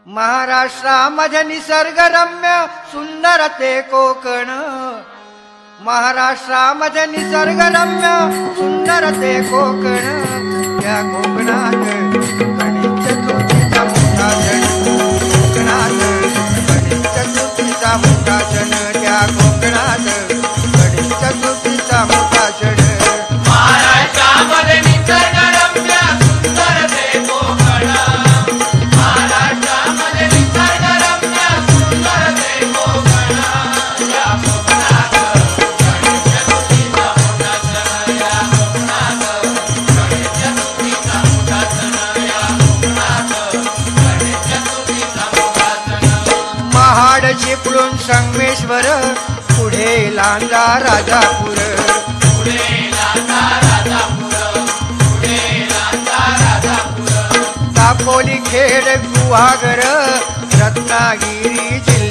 महाराष्ट्रामध्ये निसर्गरम्य सुंदर ते कोकण, महाराष्ट्रामध्ये निसर्गरम्य सुंदर ते कोकण, त्या कोकणात गणेश चतुर्थीचा मोठा सण, कोकणात गणेश चतुर्थीचा मोठा सण, त्या कोकणात गणेश चतुर्थीचा मोठा सण. महाराष्ट्रामध्ये निसर्गरम्य सुंदर ते कोकण, महाराष्ट्रामध्ये निसर्गरम्य सुंदर ते कोकण, या कोकणात गणेश चतुर्थीचा मोठा सण, या कोकणात गणेश चतुर्थीचा मोठा सण, या कोकणात गणेश चतुर्थीचा मोठा सण. महाड चिपळूण संगमेश्वर, पुढे लांजा राजापूर, दापोली खेड गुहागर, रत्नागिरी जिल्हा